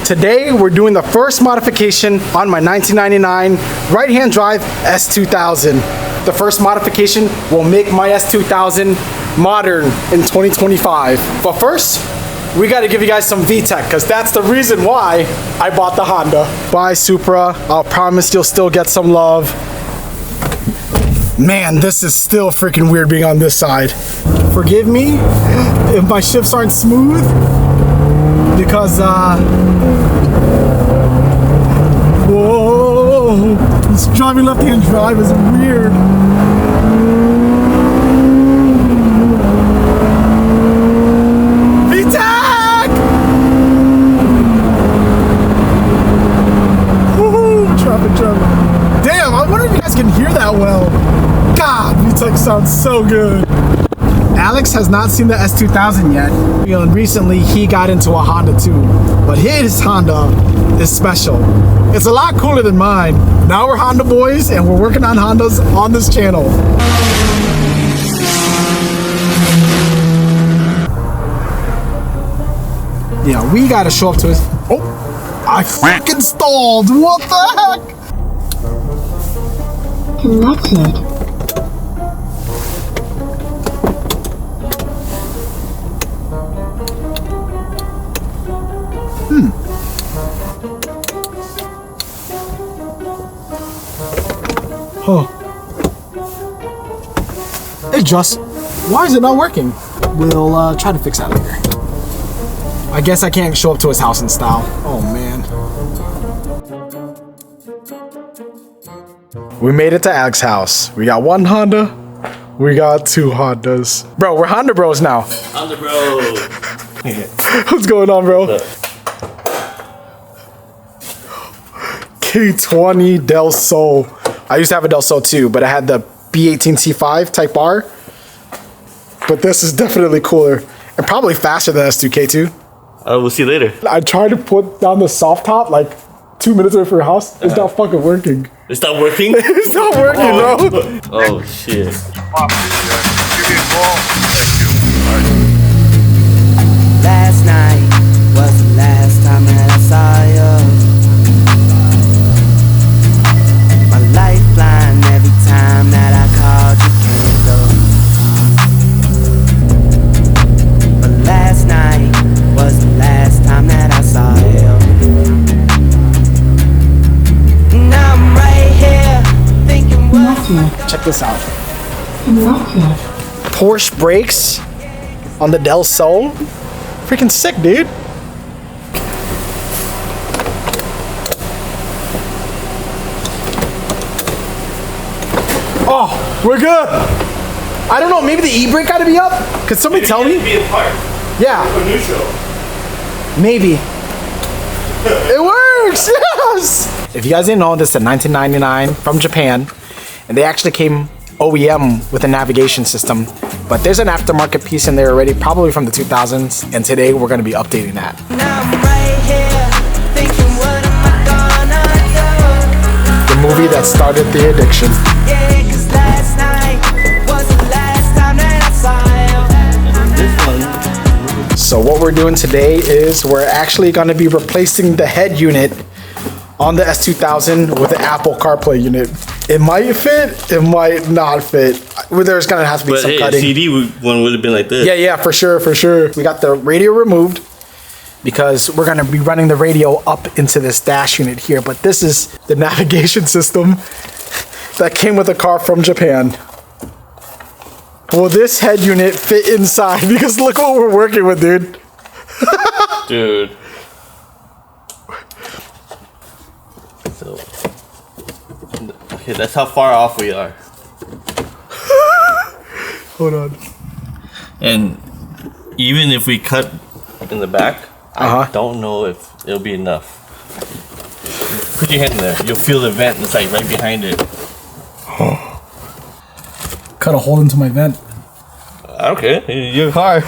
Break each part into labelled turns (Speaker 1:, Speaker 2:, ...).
Speaker 1: Today we're doing the first modification on my 1999 right-hand drive S2000. The first modification will make my S2000 modern in 2025. But first, we gotta give you guys some VTEC, because that's the reason why I bought the Honda. Bye Supra, I'll promise you'll still get some love. Man, this is still freaking weird being on this side. Forgive me if my shifts aren't smooth, because whoa, this driving left-hand drive is weird. VTEC! Woohoo, traffic. Damn, I wonder if you guys can hear that well. God, VTEC sounds so good. Alex has not seen the S2000 yet. You know, recently he got into a Honda too, but his Honda is special. It's a lot cooler than mine. Now we're Honda boys and we're working on Hondas on this channel. Yeah, we gotta show up to his... Oh, I fucking stalled. What the heck?
Speaker 2: Connected.
Speaker 1: Oh. It just... Why is it not working? We'll try to fix that later. I guess I can't show up to his house in style. Oh man. We made it to Alex's house. We got one Honda. We got two Hondas. Bro, we're Honda bros now.
Speaker 3: Honda bro.
Speaker 1: What's going on, bro? K20 Del Sol. I used to have a Del Sol too, but I had the B18C5 Type R. But this is definitely cooler and probably faster than S2K2.
Speaker 3: We'll see you later.
Speaker 1: I tried to put down the soft top like 2 minutes away from your house. It's not fucking working.
Speaker 3: It's not working?
Speaker 1: It's not working, bro.
Speaker 3: Oh, shit.
Speaker 4: Last night was the last time that I saw you. My lifeline every time that I called you came through. But last night was the last time that I saw you. Now I'm right here thinking what.
Speaker 1: Check this out.
Speaker 2: Connected.
Speaker 1: Porsche brakes on the Del Sol. Freaking sick, dude. Oh, we're good. I don't know, maybe the e-brake gotta be up? Could somebody tell me?
Speaker 3: Be apart.
Speaker 1: Yeah.
Speaker 3: For neutral.
Speaker 1: Maybe. It works, yes! If you guys didn't know, this is a 1999 from Japan, and they actually came OEM with a navigation system, but there's an aftermarket piece in there already, probably from the 2000s, and today we're gonna be updating that.
Speaker 4: Now I'm right here thinking what am I gonna do?
Speaker 1: The movie that started the addiction.
Speaker 4: Yeah, 'cause last night was the last time that I saw you.
Speaker 1: So what we're doing today is we're actually gonna be replacing the head unit on the S2000 with the Apple CarPlay unit. It might fit, it might not fit. There's gonna have to be some cutting.
Speaker 3: CD one would have been like this.
Speaker 1: Yeah, for sure. We got the radio removed because we're gonna be running the radio up into this dash unit here, but this is the navigation system that came with the car from Japan. Will this head unit fit inside? Because look what we're working with, dude.
Speaker 3: Dude. So, okay, that's how far off we are.
Speaker 1: Hold on.
Speaker 3: And even if we cut in the back, I don't know if it'll be enough. Put your hand in there. You'll feel the vent. It's like right behind it.
Speaker 1: Cut a hole into my vent.
Speaker 3: Okay, your car.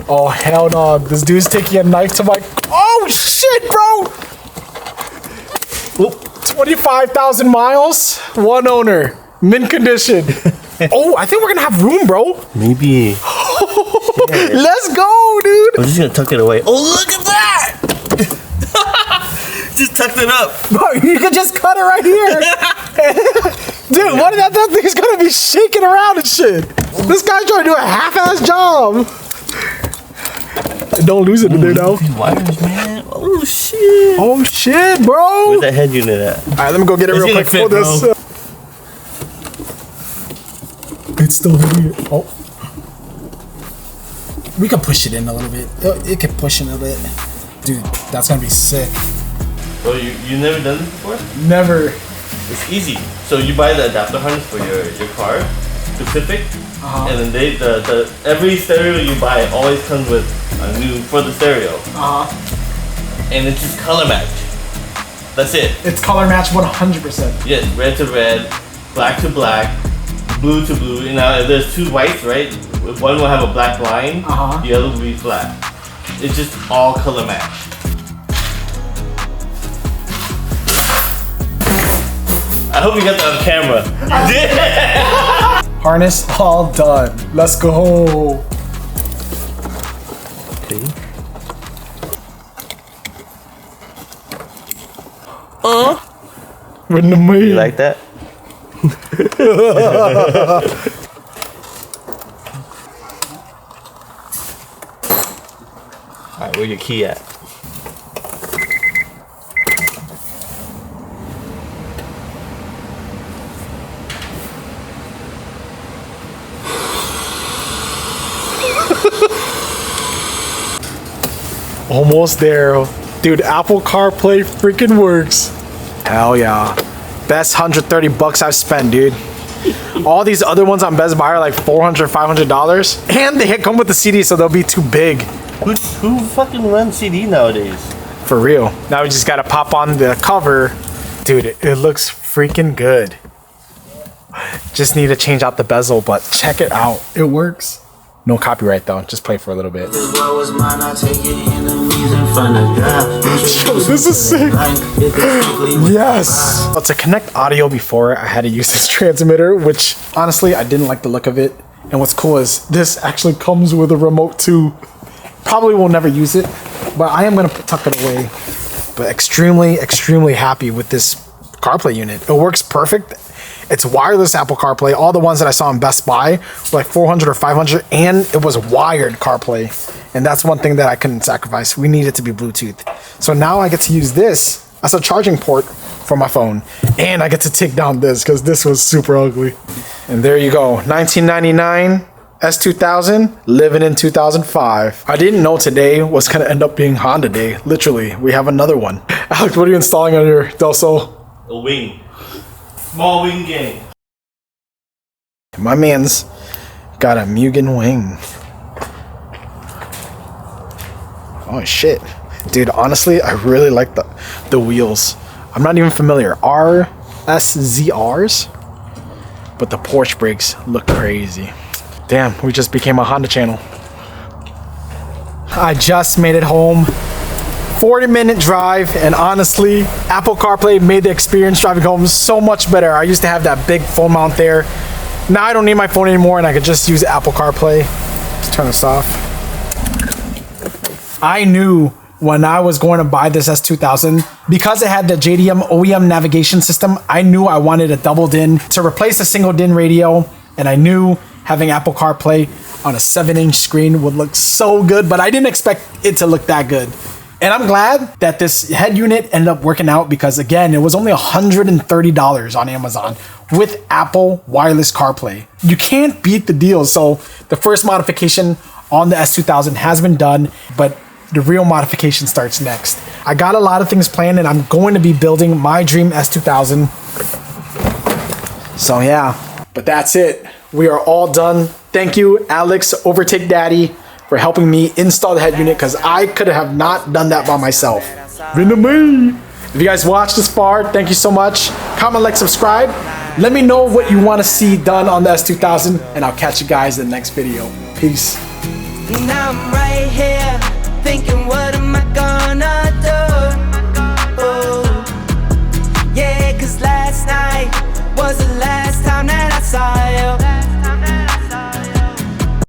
Speaker 1: Oh, hell no. This dude's taking a knife to my... Oh, shit, bro! 25,000 miles, one owner, mint condition. Oh, I think we're gonna have room, bro.
Speaker 3: Maybe.
Speaker 1: Let's go, dude.
Speaker 3: I'm just gonna tuck it away. Oh, look at that! just tucked it up.
Speaker 1: Bro, you could just cut it right here. Dude, what if that thing's gonna be shaking around and shit? This guy's trying to do a half-ass job. Don't lose it in there now.
Speaker 3: These wires, man. Oh shit.
Speaker 1: Oh shit, bro.
Speaker 3: Where's that head unit at?
Speaker 1: Alright, let me go get it
Speaker 3: It's
Speaker 1: real
Speaker 3: gonna
Speaker 1: quick.
Speaker 3: fit,
Speaker 1: Hold
Speaker 3: bro.
Speaker 1: this. It's still here. Oh. We can push it in a little bit. It can push in a bit. Dude, that's gonna be sick.
Speaker 3: Bro, you never done this before?
Speaker 1: Never.
Speaker 3: It's easy. So you buy the adapter harness for your car, specific, and then the every stereo you buy always comes with a new for the stereo. And it's just color match. That's it.
Speaker 1: It's color match 100%.
Speaker 3: Yes, red to red, black to black, blue to blue. And now if there's two whites, right? One will have a black line, the other will be flat. It's just all color match. I hope you got that on camera. You did?
Speaker 1: Harness all done. Let's go.
Speaker 3: Okay.
Speaker 1: With the meat.
Speaker 3: You like that? Alright, where your key at?
Speaker 1: Almost there. Dude, Apple CarPlay freaking works. Hell yeah. Best $130 I've spent, dude. All these other ones on Best Buy are like $400, $500. And they come with the CD, so they'll be too big.
Speaker 3: Who fucking runs CD nowadays?
Speaker 1: For real. Now we just gotta pop on the cover. Dude, it looks freaking good. Just need to change out the bezel, but check it out. It works. No copyright though. Just play for a little bit. This is sick. Yes. Well, to connect audio before, I had to use this transmitter, which honestly, I didn't like the look of it. And what's cool is this actually comes with a remote too. Probably will never use it, but I am gonna tuck it away. But extremely, extremely happy with this CarPlay unit. It works perfect. It's wireless Apple CarPlay. All the ones that I saw in Best Buy were like 400 or 500, and it was wired CarPlay. And that's one thing that I couldn't sacrifice. We need it to be Bluetooth. So now I get to use this as a charging port for my phone. And I get to take down this because this was super ugly. And there you go, 1999 S2000, living in 2005. I didn't know today was gonna end up being Honda Day. Literally, we have another one. Alex, what are you installing on your Del Sol?
Speaker 3: A wing. Small wing gang.
Speaker 1: My man's got a Mugen wing. Oh shit. Dude, honestly, I really like the wheels. I'm not even familiar. RSZRs? But the Porsche brakes look crazy. Damn, we just became a Honda channel. I just made it home. 40-minute drive, and honestly, Apple CarPlay made the experience driving home so much better. I used to have that big phone mount there. Now I don't need my phone anymore, and I could just use Apple CarPlay. Let's turn this off. I knew when I was going to buy this S2000, because it had the JDM OEM navigation system, I knew I wanted a double DIN to replace the single DIN radio, and I knew having Apple CarPlay on a 7-inch screen would look so good, but I didn't expect it to look that good. And I'm glad that this head unit ended up working out because, again, it was only $130 on Amazon with Apple wireless CarPlay. You can't beat the deal. So the first modification on the S2000 has been done, but the real modification starts next. I got a lot of things planned, and I'm going to be building my dream S2000. So yeah, but that's it. We are all done. Thank you, Alex, Overtake Daddy, for helping me install the head unit because I could have not done that by myself. If you guys watched this far, thank you so much. Comment, like, subscribe. Let me know what you want to see done on the S2000, and I'll catch you guys in the next video. Peace.
Speaker 4: Now I'm right here thinking, what am I gonna